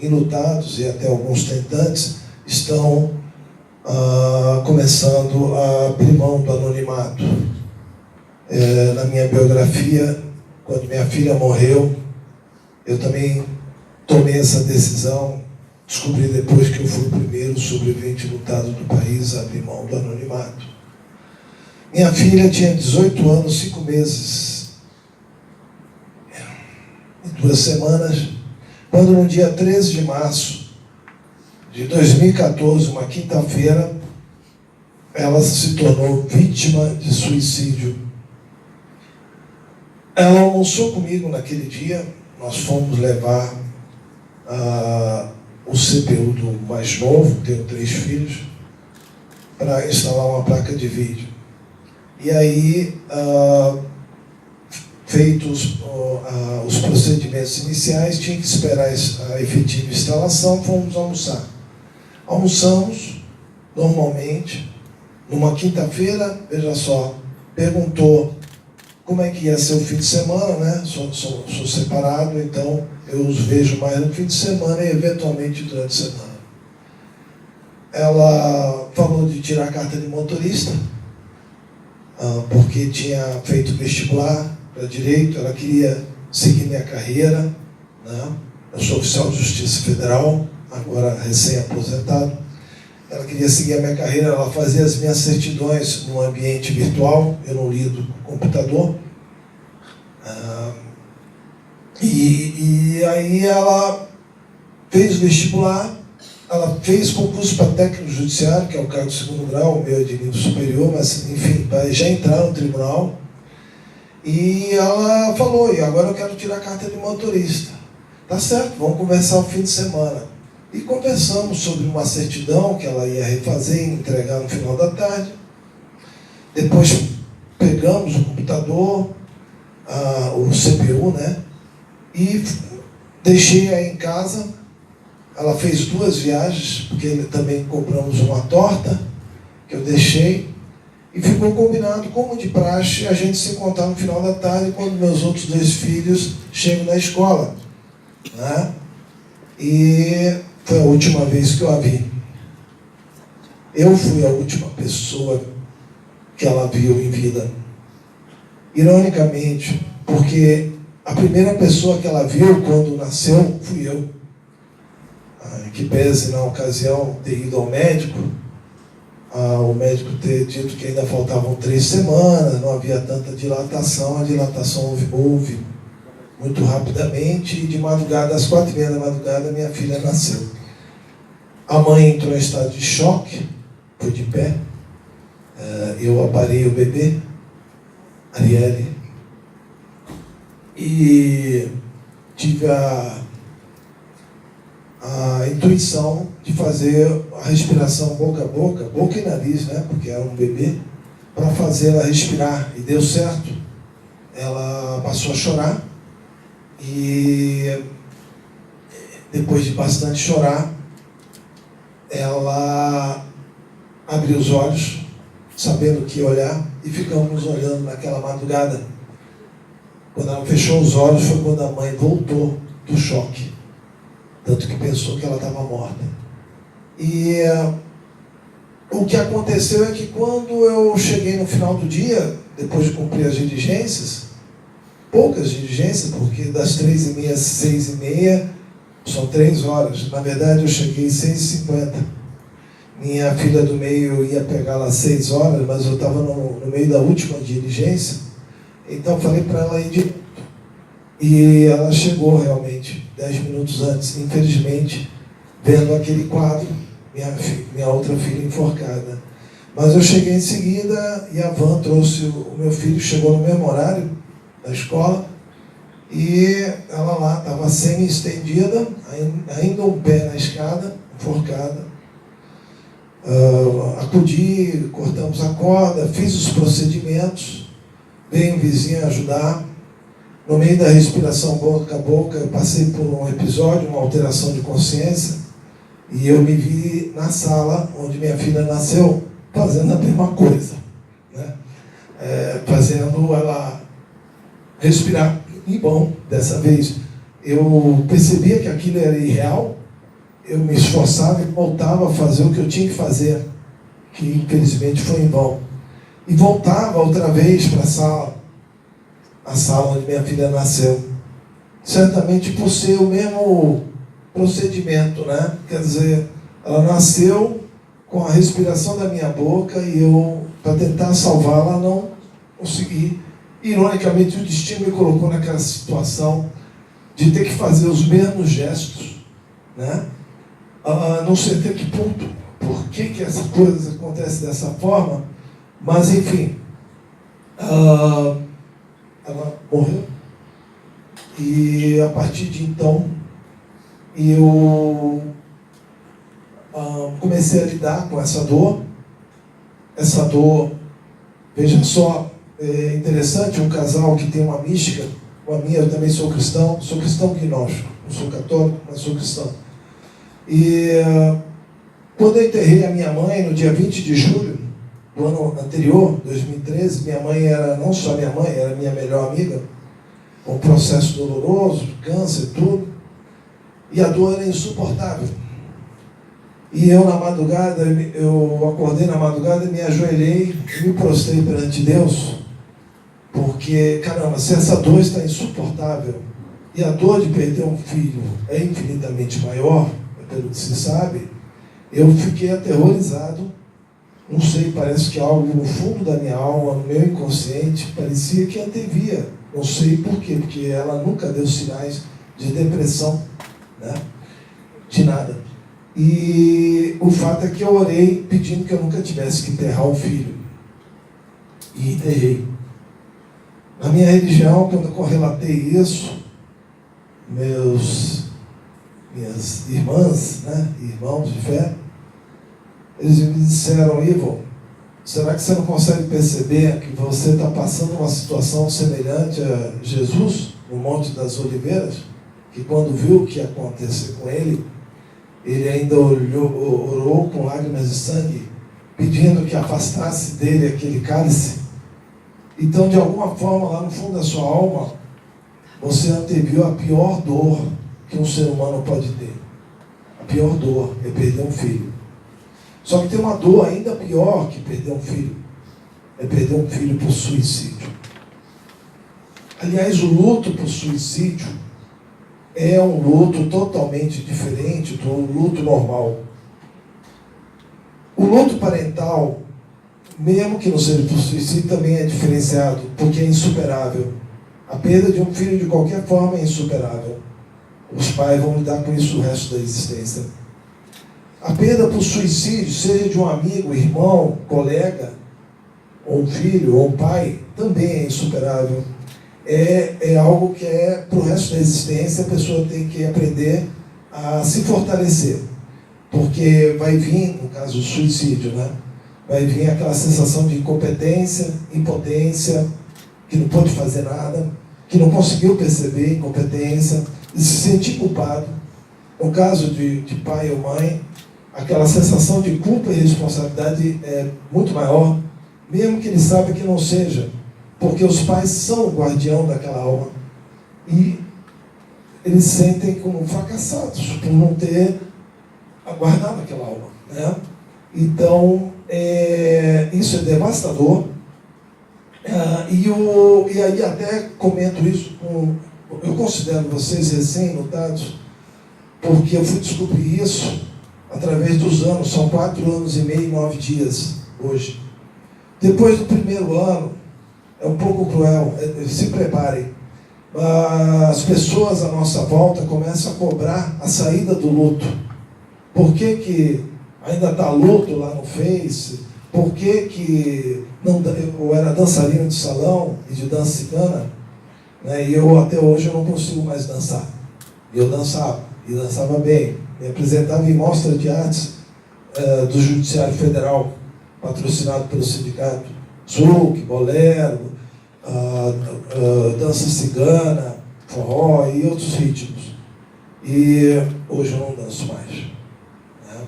enlutados e até alguns tentantes estão começando a abrir mão do anonimato. Na minha biografia, quando minha filha morreu, eu também tomei essa decisão. Descobri depois que eu fui o primeiro sobrevivente lutado do país a abrir mão do anonimato. Minha filha tinha 18 anos, 5 meses e 2 semanas, quando no dia 13 de março de 2014, uma quinta-feira, ela se tornou vítima de suicídio. Ela almoçou comigo naquele dia, nós fomos levar o CPU do mais novo, tenho 3 filhos, para instalar uma placa de vídeo. E aí, feitos os procedimentos iniciais, tinha que esperar a efetiva instalação, fomos almoçar. Almoçamos, normalmente, numa quinta-feira, veja só, perguntou como é que ia ser o fim de semana, né? Sou separado, então eu os vejo mais no fim de semana e eventualmente durante a semana. Ela falou de tirar a carta de motorista, porque tinha feito vestibular para direito, ela queria seguir minha carreira, né? Eu sou oficial de Justiça Federal, agora recém-aposentado. Ela queria seguir a minha carreira, ela fazia as minhas certidões no ambiente virtual, eu não lido com computador. E aí ela fez vestibular, ela fez concurso para técnico judiciário, que é o cargo de 2º grau, o meu é de nível superior, mas enfim, para já entrar no tribunal. E ela falou, e agora eu quero tirar a carta de motorista. Tá certo, vamos conversar o fim de semana. E conversamos sobre uma certidão que ela ia refazer e entregar no final da tarde. Depois pegamos o computador, o CPU, né? E deixei aí em casa. Ela fez 2 viagens, porque também compramos uma torta, que eu deixei. E ficou combinado, como de praxe, a gente se encontrar no final da tarde, quando meus outros 2 filhos chegam na escola, né? E foi a última vez que eu a vi. Eu fui a última pessoa que ela viu em vida. Ironicamente, porque a primeira pessoa que ela viu quando nasceu fui eu. Que pese na ocasião ter ido ao médico, o médico ter dito que ainda faltavam 3 semanas, não havia tanta dilatação, a dilatação houve muito rapidamente, e de madrugada, às 4h30 da madrugada, minha filha nasceu. A mãe entrou em estado de choque, foi de pé, eu aparei o bebê, Arielle, e tive a intuição de fazer a respiração boca a boca, boca e nariz, né, porque era um bebê, para fazer ela respirar, e deu certo. Ela passou a chorar, e depois de bastante chorar, ela abriu os olhos, sabendo que ia olhar, e ficamos olhando naquela madrugada. Quando ela fechou os olhos, foi quando a mãe voltou do choque, tanto que pensou que ela estava morta. E o que aconteceu é que quando eu cheguei no final do dia, depois de cumprir as diligências, poucas diligências, porque das 3h30 às 6h30 são 3 horas. Na verdade, eu cheguei às 6h50. Minha filha do meio ia pegá-la às 6 horas, mas eu estava no meio da última diligência, então falei para ela ir direto. E ela chegou realmente 10 minutos antes, infelizmente, vendo aquele quadro, minha outra filha enforcada. Mas eu cheguei em seguida e a van trouxe o meu filho, chegou no mesmo horário da escola, e ela lá estava semi-estendida, ainda um pé na escada, enforcada. Acudi, cortamos a corda, fiz os procedimentos, veio um vizinho ajudar. No meio da respiração boca a boca, eu passei por um episódio, uma alteração de consciência, e eu me vi na sala onde minha filha nasceu, fazendo a mesma coisa, né? Fazendo ela respirar. E bom, dessa vez eu percebia que aquilo era irreal, eu me esforçava e voltava a fazer o que eu tinha que fazer, que infelizmente foi em vão. E voltava outra vez para a sala onde minha filha nasceu. Certamente por ser o mesmo procedimento, né? Quer dizer, ela nasceu com a respiração da minha boca e eu, para tentar salvá-la, não consegui. Ironicamente, o destino me colocou naquela situação de ter que fazer os mesmos gestos, né? Não sei até que ponto, por que essas coisas acontecem dessa forma, mas enfim, ela morreu. E a partir de então, eu comecei a lidar com essa dor. Essa dor, veja só, é interessante, um casal que tem uma mística, a minha, eu também sou cristão gnóstico, não sou católico, mas sou cristão. E quando eu enterrei a minha mãe, no dia 20 de julho do ano anterior, 2013, minha mãe era não só minha mãe, era minha melhor amiga, um processo doloroso, câncer, tudo, e a dor era insuportável. E eu na madrugada, eu acordei na madrugada e me ajoelhei e me prostrei perante Deus, porque, caramba, se essa dor está insuportável, e a dor de perder um filho é infinitamente maior, pelo que se sabe, eu fiquei aterrorizado, não sei, parece que algo no fundo da minha alma, no meu inconsciente, parecia que antevia, não sei por quê, porque ela nunca deu sinais de depressão, né? De nada. E o fato é que eu orei pedindo que eu nunca tivesse que enterrar um filho. E enterrei. Na minha religião, quando eu relatei isso, minhas irmãs, né, irmãos de fé, eles me disseram: Ivo, será que você não consegue perceber que você está passando uma situação semelhante a Jesus, no Monte das Oliveiras, que quando viu o que ia acontecer com ele, ele ainda orou com lágrimas de sangue, pedindo que afastasse dele aquele cálice. Então, de alguma forma, lá no fundo da sua alma, você anteviu a pior dor que um ser humano pode ter. A pior dor é perder um filho. Só que tem uma dor ainda pior que perder um filho. É perder um filho por suicídio. Aliás, o luto por suicídio é um luto totalmente diferente do luto normal. O luto parental, mesmo que não seja por suicídio, também é diferenciado, porque é insuperável. A perda de um filho, de qualquer forma, é insuperável. Os pais vão lidar com isso o resto da existência. A perda por suicídio, seja de um amigo, irmão, colega, ou um filho, ou um pai, também é insuperável. É algo que para o resto da existência a pessoa tem que aprender a se fortalecer. Porque vai vir, no caso do suicídio, né? Vai vir aquela sensação de incompetência, impotência, que não pode fazer nada, que não conseguiu perceber incompetência, e se sentir culpado. No caso de pai ou mãe, aquela sensação de culpa e responsabilidade é muito maior, mesmo que ele saiba que não seja, porque os pais são o guardião daquela alma e eles sentem como fracassados por não ter guardado aquela alma, né? Então, isso é devastador. E aí até comento isso eu considero vocês recém-notados, porque eu fui descobrir isso através dos anos, são 4 anos e meio e 9 dias hoje. Depois do primeiro ano, é um pouco cruel, se preparem. As pessoas à nossa volta começam a cobrar a saída do luto. Por que ainda está luto lá no Face? Por que não, eu era dançarino de salão e de dança cigana, né, e eu até hoje eu não consigo mais dançar. Eu dançava, e dançava bem. Me apresentava em mostra de artes do Judiciário Federal, patrocinado pelo sindicato, zouk, bolero, dança cigana, forró e outros ritmos. E hoje eu não danço mais. Né?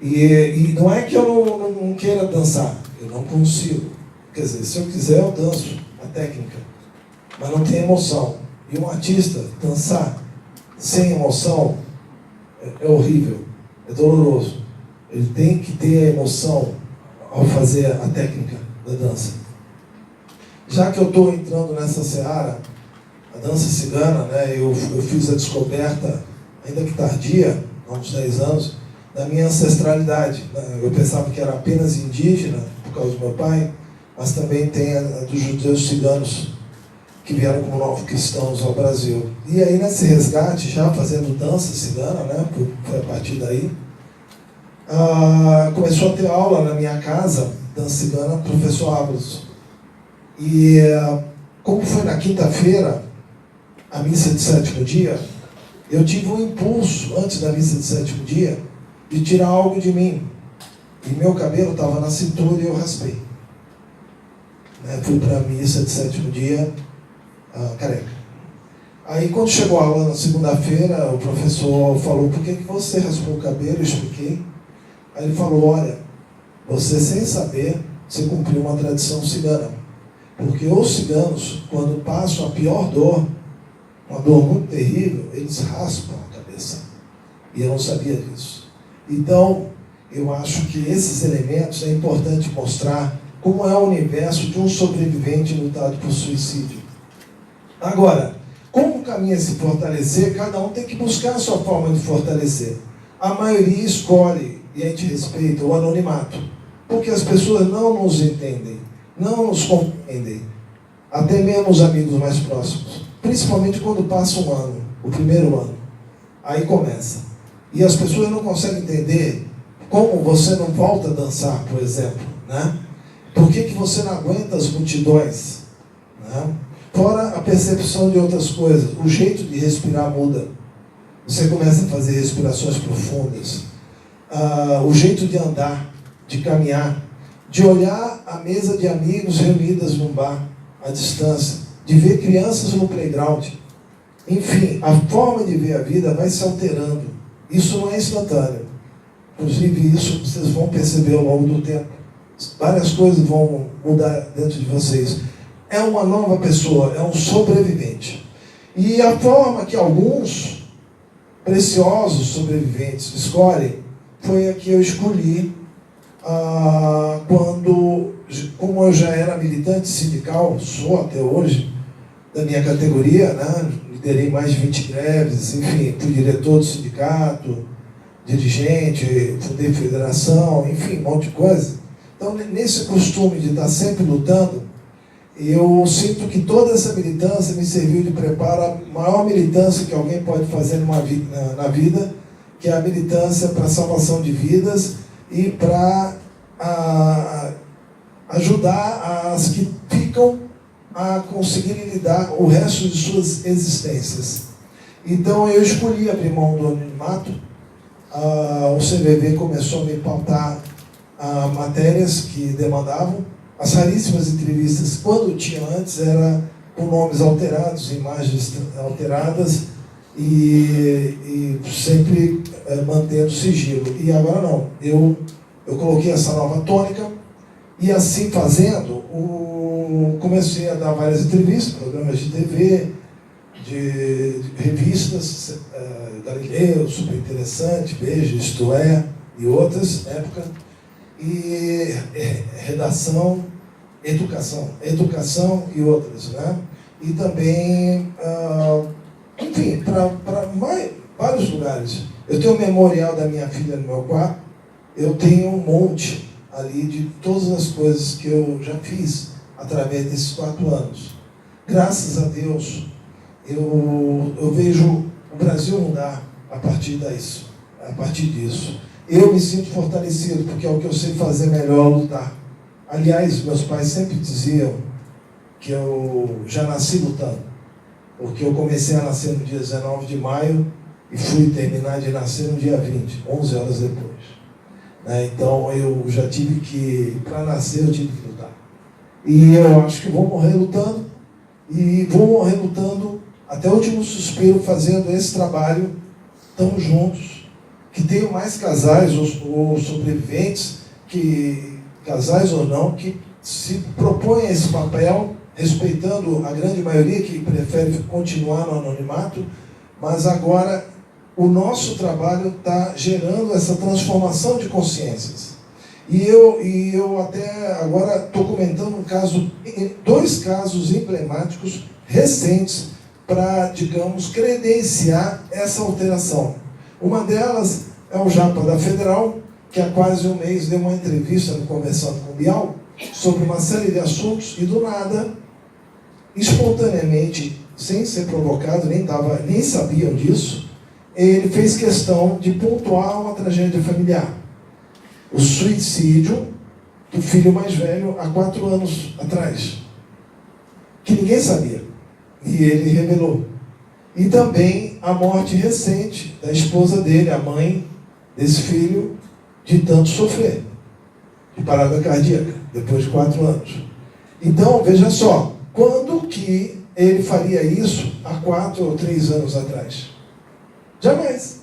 E não é que eu não queira dançar, eu não consigo. Quer dizer, se eu quiser eu danço a técnica, mas não tem emoção. E um artista dançar sem emoção é horrível. é doloroso. Ele tem que ter a emoção ao fazer a técnica da dança. Já que eu estou entrando nessa seara, a dança cigana, né, eu fiz a descoberta, ainda que tardia, há uns 10 anos, da minha ancestralidade. Eu pensava que era apenas indígena, por causa do meu pai, mas também tem a dos judeus ciganos, que vieram como novos cristãos ao Brasil. E aí, nesse resgate, já fazendo dança cigana, né, foi a partir daí, começou a ter aula na minha casa, dança cigana, professor Ábalos. E como foi na quinta-feira, a missa de sétimo dia, eu tive um impulso, antes da missa de sétimo dia, de tirar algo de mim. E meu cabelo estava na cintura e eu raspei. Fui para a missa de sétimo dia, careca. Aí quando chegou a aula na segunda-feira, o professor falou: por que você raspou o cabelo? Eu expliquei. Aí ele falou: olha, você sem saber, você cumpriu uma tradição cigana. Porque os ciganos, quando passam a pior dor, uma dor muito terrível, eles raspam a cabeça. E eu não sabia disso. Então, eu acho que esses elementos é importante mostrar como é o universo de um sobrevivente lutado por suicídio. Agora, como o caminho é se fortalecer, cada um tem que buscar a sua forma de fortalecer. A maioria escolhe, e a gente respeita, o anonimato, porque as pessoas não nos entendem, não nos compreendem, até mesmo os amigos mais próximos, principalmente quando passa um ano, o primeiro ano, aí começa. E as pessoas não conseguem entender como você não volta a dançar, por exemplo, né? Por que você não aguenta as multidões, né? Fora a percepção de outras coisas, o jeito de respirar muda. Você começa a fazer respirações profundas. O jeito de andar, de caminhar, de olhar a mesa de amigos reunidas num bar, à distância, de ver crianças no playground. Enfim, a forma de ver a vida vai se alterando. Isso não é instantâneo. Inclusive, isso vocês vão perceber ao longo do tempo. Várias coisas vão mudar dentro de vocês. É uma nova pessoa, é um sobrevivente. E a forma que alguns preciosos sobreviventes escolhem foi a que eu escolhi quando, como eu já era militante sindical, sou até hoje, da minha categoria, né? Liderei mais de 20 greves, enfim, fui diretor do sindicato, dirigente, fundei federação, enfim, um monte de coisa. Então, nesse costume de estar sempre lutando, eu sinto que toda essa militância me serviu de preparo à maior militância que alguém pode fazer na vida, que é a militância para a salvação de vidas e para ajudar as que ficam a conseguirem lidar o resto de suas existências. Então eu escolhi abrir mão do anonimato. O CVV começou a me pautar matérias que demandavam. As raríssimas entrevistas, quando tinha antes, era com nomes alterados, imagens alteradas e sempre mantendo sigilo. E agora não. Eu coloquei essa nova tônica e assim fazendo, comecei a dar várias entrevistas, programas de TV, de revistas, Galileu, Super Interessante, Veja, Isto É, e outras, época, e redação, educação e outras, né? E também, enfim, para vários lugares. Eu tenho o memorial da minha filha no meu quarto, eu tenho um monte ali de todas as coisas que eu já fiz através desses 4 anos. Graças a Deus, eu vejo o Brasil mudar a partir disso. Eu me sinto fortalecido, porque é o que eu sei fazer melhor, lutar. Aliás, meus pais sempre diziam que eu já nasci lutando, porque eu comecei a nascer no dia 19 de maio e fui terminar de nascer no dia 20, 11 horas depois. Então eu já tive que, para nascer eu tive que lutar. E eu acho que vou morrer lutando, e vou morrer lutando até o último suspiro, fazendo esse trabalho, estamos juntos, que tenham mais casais ou sobreviventes, casais ou não, que se propõem a esse papel, respeitando a grande maioria que prefere continuar no anonimato, mas agora o nosso trabalho está gerando essa transformação de consciências. E eu até agora estou comentando dois casos emblemáticos recentes para, digamos, credenciar essa alteração. Uma delas é o Japa da Federal, que há quase um mês deu uma entrevista no Conversando com o Bial sobre uma série de assuntos e, do nada, espontaneamente, sem ser provocado, nem sabiam disso, ele fez questão de pontuar uma tragédia familiar. O suicídio do filho mais velho há 4 anos atrás, que ninguém sabia, e ele revelou. E também a morte recente da esposa dele, a mãe desse filho, de tanto sofrer, de parada cardíaca, depois de 4 anos. Então, veja só, quando que ele faria isso há 4 ou 3 anos atrás? Jamais.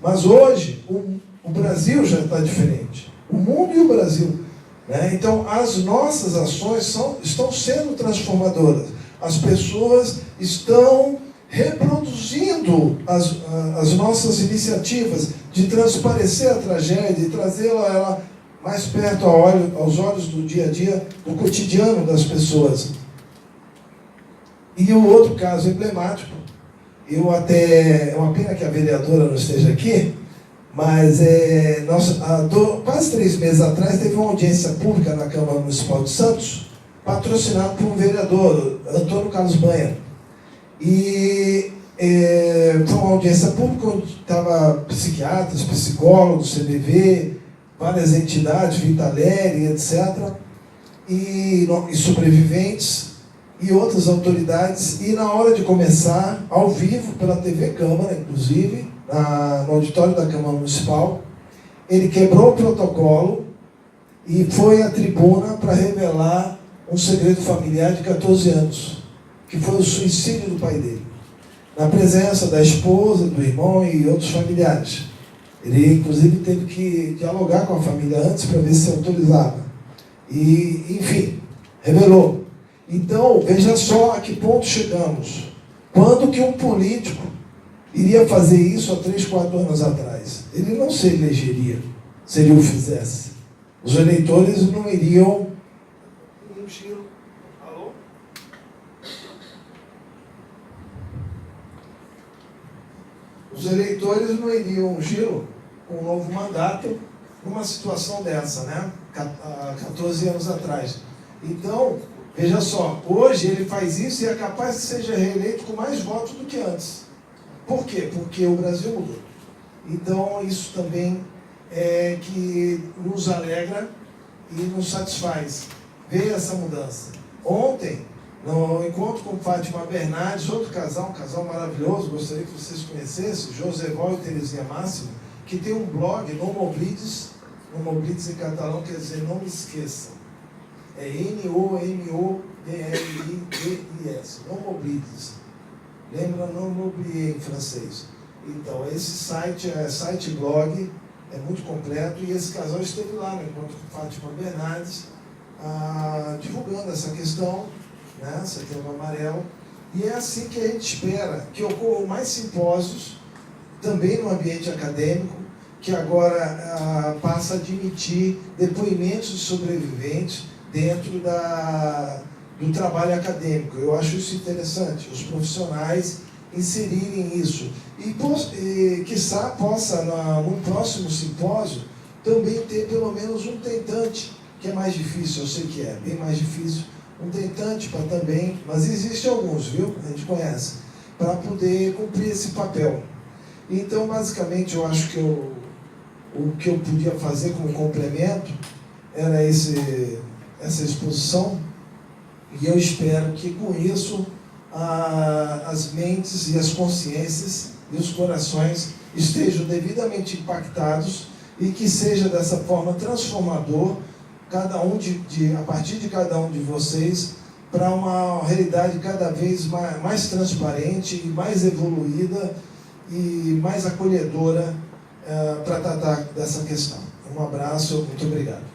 Mas hoje, o Brasil já está diferente. O mundo e o Brasil. Né? Então, as nossas ações estão sendo transformadoras. As pessoas estão reproduzindo as nossas iniciativas de transparecer a tragédia e trazê-la mais perto aos olhos do dia a dia, do cotidiano das pessoas. E o outro caso emblemático, é uma pena que a vereadora não esteja aqui, mas quase 3 meses atrás teve uma audiência pública na Câmara Municipal de Santos, patrocinado por um vereador, Antônio Carlos Banha. E foi uma audiência pública onde estavam psiquiatras, psicólogos, CBV, várias entidades, Vitaleri, etc., e sobreviventes, e outras autoridades. E na hora de começar, ao vivo, pela TV Câmara, inclusive, no auditório da Câmara Municipal, ele quebrou o protocolo e foi à tribuna para revelar um segredo familiar de 14 anos, que foi o suicídio do pai dele, na presença da esposa, do irmão e outros familiares. Ele, inclusive, teve que dialogar com a família antes para ver se autorizava. E, enfim, revelou. Então, veja só a que ponto chegamos. Quando que um político iria fazer isso há 3, 4 anos atrás? Ele não se elegeria se ele o fizesse. Os eleitores não iriam... Alô? Os eleitores não iriam ungí-lo com um novo mandato numa situação dessa, né? Há 14 anos atrás. Então, veja só, hoje ele faz isso e é capaz que seja reeleito com mais votos do que antes. Por quê? Porque o Brasil mudou. Então, isso também é que nos alegra e nos satisfaz ver essa mudança. Ontem, no encontro com Fátima Bernardes, outro casal, um casal maravilhoso, gostaria que vocês conhecessem, Joseval e Terezinha Máximo, que tem um blog, Nomoblides em catalão quer dizer não me esqueçam. É Nomoblides, Nomoblides. Lembra Nomoblier em francês. Então, esse site blog, é muito completo, e esse casal esteve lá no encontro com Fátima Bernardes, divulgando essa questão, né, Setembro Amarelo, e é assim que a gente espera que ocorram mais simpósios, também no ambiente acadêmico, que agora passa a admitir depoimentos de sobreviventes dentro do trabalho acadêmico. Eu acho isso interessante, os profissionais inserirem isso. E quiçá possa, num próximo simpósio, também ter pelo menos um tentante, que é mais difícil, eu sei que é bem mais difícil, um tentante para também, mas existem alguns, viu? A gente conhece, para poder cumprir esse papel. Então, basicamente, eu acho que o que eu podia fazer como complemento era essa exposição, e eu espero que com isso as mentes e as consciências e os corações estejam devidamente impactados e que seja dessa forma transformador a partir de cada um de vocês, para uma realidade cada vez mais transparente e mais evoluída e mais acolhedora para tratar dessa questão. Um abraço, muito obrigado.